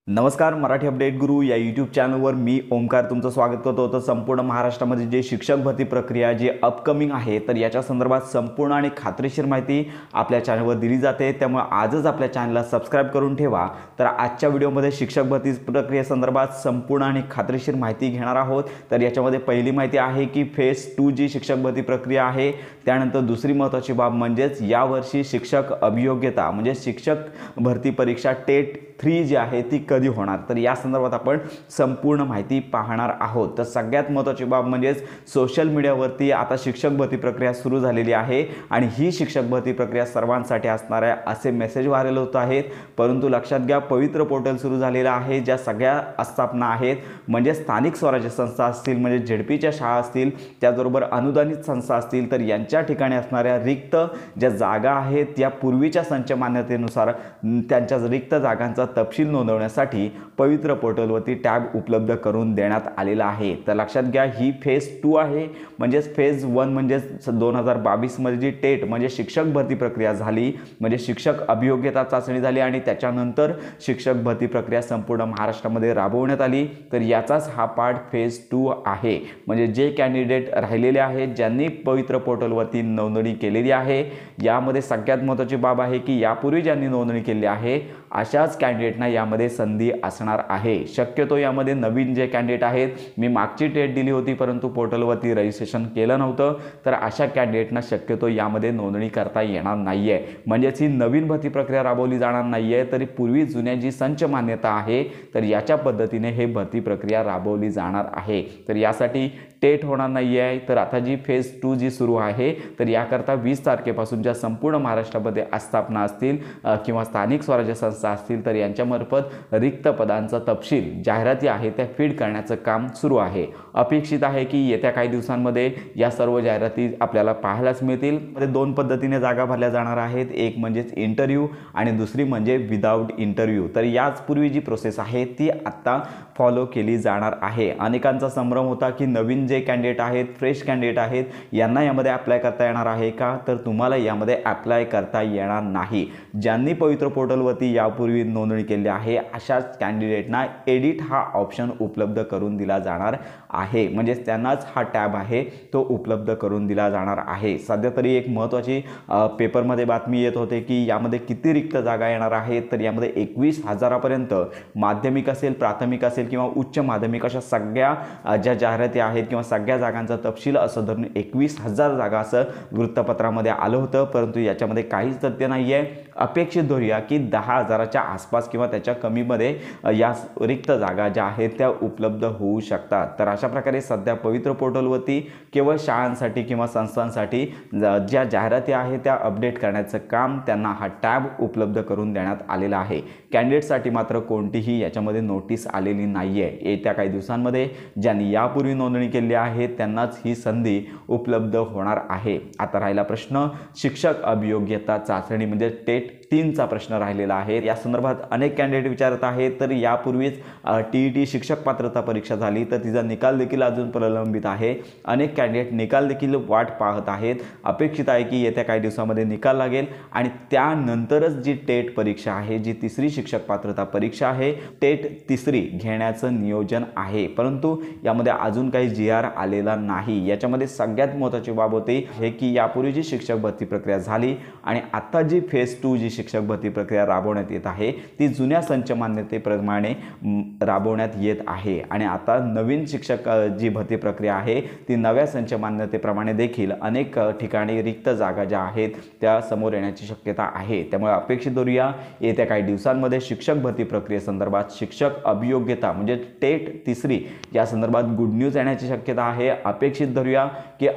नमस्कार, मराठी अपडेट गुरु या यूट्यूब चॅनलवर मी ओमकार तुमचं स्वागत करतो। तर संपूर्ण महाराष्ट्रामध्ये जे शिक्षक भरती प्रक्रिया जी अपकमिंग आहे तर याच्या संदर्भात संपूर्ण आणि खात्रीशीर माहिती आपल्या चॅनलवर दिली जाते। त्यामुळे आजच आपल्या चॅनलला सबस्क्राइब करून ठेवा। तर आजच्या व्हिडिओमध्ये शिक्षक भरती प्रक्रियेसंदर्भात संपूर्ण आणि खात्रीशीर माहिती घेणार आहोत। तर याच्यामध्ये पहिली माहिती आहे की फेज 2 जी शिक्षक भरती प्रक्रिया आहे, त्यानंतर दुसरी महत्त्वाची बाब म्हणजेच यावर्षी शिक्षक अभियोग्यता म्हणजे शिक्षक भरती परीक्षा टेट 3 जी आहे ती कधी होणार, तर या संदर्भात आपण संपूर्ण माहिती पाहणार आहोत। तर सगळ्यात महत्त्वाची बाब म्हणजे सोशल मीडियावरती आता शिक्षक भरती प्रक्रिया सुरू झालेली आहे आणि ही शिक्षक भरती प्रक्रिया सर्वांसाठी असणार आहे असे मेसेज व्हायरल होत आहेत। परंतु लक्षात घ्या, पवित्र पोर्टल सुरू झालेलं आहे, ज्या सगळ्या आस्थापना आहेत म्हणजे स्थानिक स्वराज्य संस्था असतील म्हणजे झेडपीच्या शाळा असतील, त्याचबरोबर अनुदानित संस्था असतील, तर यांच्या ठिकाणी असणाऱ्या रिक्त ज्या जागा आहेत या पूर्वीच्या संच मान्यतेनुसार त्यांच्या रिक्त जागांचा तपशील नोंदवण्यासाठी पवित्र पोर्टलवरती टॅब उपलब्ध करून देण्यात आलेला आहे। तर लक्षात घ्या, ही फेज 2 आहे म्हणजे फेज 1 म्हणजे 2022 मध्ये जी टेट म्हणजे शिक्षक भरती प्रक्रिया झाली म्हणजे शिक्षक अभियोग्यता चाचणी झाली आणि त्याच्यानंतर शिक्षक भरती प्रक्रिया संपूर्ण महाराष्ट्रामध्ये राबवण्यात आली। तर याचाच हा पार्ट फेज 2 आहे। म्हणजे जे कॅन्डिडेट राहिलेले आहेत ज्यांनी पवित्र पोर्टलवरती नोंदणी केलेली आहे, यामध्ये सगळ्यात महत्त्वाची बाब आहे की यापूर्वी ज्यांनी नोंदणी केली आहे अशाच कॅन्डिडेटना यामध्ये संधी असणार आहे। शक्यतो यामध्ये नवीन जे कॅन्डिडेट आहेत, मी मागची टेट दिली होती परंतु पोर्टलवरती रजिस्ट्रेशन केलं नव्हतं, तर अशा कॅन्डिडेटना शक्यतो यामध्ये नोंदणी करता येणार नाही आहे। म्हणजेच ही नवीन भरती प्रक्रिया राबवली जाणार नाही आहे, तरी पूर्वी जुन्या जी संच मान्यता आहे तर याच्या पद्धतीने हे भरती प्रक्रिया राबवली जाणार आहे। तर यासाठी टेट होणार नाही आहे। तर आता जी फेज 2 जी सुरू आहे तर याकरता 20 तारखेपासून ज्या संपूर्ण महाराष्ट्रामध्ये आस्थापना असतील किंवा स्थानिक स्वराज्य संस्था असतील तर यांच्यामार्फत रिक्त पदांचा तपशील जाहिराती आहे त्या फीड करण्याचं काम सुरू आहे। अपेक्षित आहे की येत्या काही दिवसांमध्ये या सर्व जाहिराती आपल्याला पाहायलाच मिळतील। मध्ये दोन पद्धतीने जागा भरल्या जाणार आहेत, एक म्हणजे इंटरव्ह्यू आणि दुसरी म्हणजे विदाउट इंटरव्ह्यू। तर याचपूर्वी जी प्रोसेस आहे ती आता फॉलो केली जाणार आहे। अनेकांचा संभ्रम होता की नवीन जे कॅन्डिडेट आहेत, फ्रेश कॅन्डिडेट आहेत, यांना यामध्ये अप्लाय करता येणार आहे का, तर तुम्हाला यामध्ये अप्लाय करता येणार नाही। ज्यांनी पवित्र पोर्टलवरती यापूर्वी नोंदणी केली आहे अशाच कॅन्डिडेटना एडिट हा ऑप्शन उपलब्ध करून दिला जाणार आहे। म्हणजे त्यांनाच हा टॅब आहे तो उपलब्ध करून दिला जाणार आहे। सध्या तरी एक महत्त्वाची पेपरमध्ये बातमी येत होते की यामध्ये किती रिक्त जागा येणार आहेत, तर यामध्ये 21,000 पर्यंत माध्यमिक असेल, प्राथमिक असेल किंवा उच्च माध्यमिक अशा सगळ्या ज्या जाहिराती आहेत किंवा सगळ्या जागांचा तपशील असं धरून 21,000 जागा असं वृत्तपत्रामध्ये आलं होतं। परंतु याच्यामध्ये काहीच तथ्य नाही आहे। अपेक्षित धरूया की 10,000च्या आसपास किंवा त्याच्या कमीमध्ये या रिक्त जागा ज्या आहेत त्या उपलब्ध होऊ शकतात। तर अशा प्रकारे सध्या पवित्र पोर्टलवरती केवळ शाळांसाठी किंवा संस्थांसाठी ज्या जाहिराती आहेत त्या अपडेट करण्याचं काम त्यांना हा टॅब उपलब्ध करून देण्यात आलेला आहे। कॅन्डिडेटसाठी मात्र कोणतीही याच्यामध्ये नोटीस आलेली नाही आहे। येत्या काही दिवसांमध्ये ज्यांनी यापूर्वी नोंदणी केली आहे त्यांनाच ही संधी उपलब्ध होणार आहे। आता राहिला प्रश्न शिक्षक अभियोग्यता चाचणी म्हणजे टेट 3 चा प्रश्न राहिलेला आहे। या संदर्भात अनेक कॅन्डिडेट विचारत आहेत। तर यापूर्वीच TET शिक्षक पात्रता परीक्षा झाली तर तिचा निकाल देखील अजून प्रलंबित आहे। अनेक कॅन्डिडेट निकाल देखील वाट पाहत आहेत। अपेक्षित आहे की येत्या काही दिवसांमध्ये निकाल लागेल आणि त्यानंतरच जी टेट परीक्षा आहे, जी तिसरी शिक्षक पात्रता परीक्षा आहे, टेट तिसरी घेण्याचं नियोजन आहे। परंतु यामध्ये अजून काही GR आलेला नाही। याच्यामध्ये सगळ्यात महत्त्वाची बाब होती हे की यापूर्वी जी शिक्षक भरती प्रक्रिया झाली आणि आता जी फेज 2 जी शिक्षक भरती प्रक्रिया राबवण्यात येत आहे ती जुन्या संच मान्यतेप्रमाणे राबवण्यात येत आहे आणि आता नवीन शिक्षक जी भरती प्रक्रिया आहे ती नव्या संच मान्यतेप्रमाणे देखील अनेक ठिकाणी रिक्त जागा ज्या आहेत त्या समोर येण्याची शक्यता आहे। त्यामुळे अपेक्षित धरूया येत्या काही दिवसांमध्ये शिक्षक भरती प्रक्रियेसंदर्भात शिक्षक अभियोग्यता म्हणजे टेट तिसरी या संदर्भात गुड न्यूज येण्याची शक्यता आहे। अपेक्षित धरूया की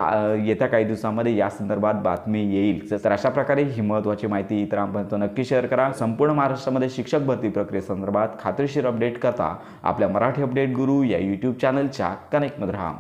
येत्या काही दिवसांमध्ये या संदर्भात बातमी येईल। तर अशा प्रकारे ही महत्त्वाची माहिती इतरांपर्यंत नक्की शेअर करा। संपूर्ण महाराष्ट्रामध्ये शिक्षक भरती प्रक्रियेसंदर्भात खात्रीशीर अपडेट करता आपल्या मराठी अपडेट गुरु या यूट्यूब चॅनलच्या कनेक्टमध्ये राहा।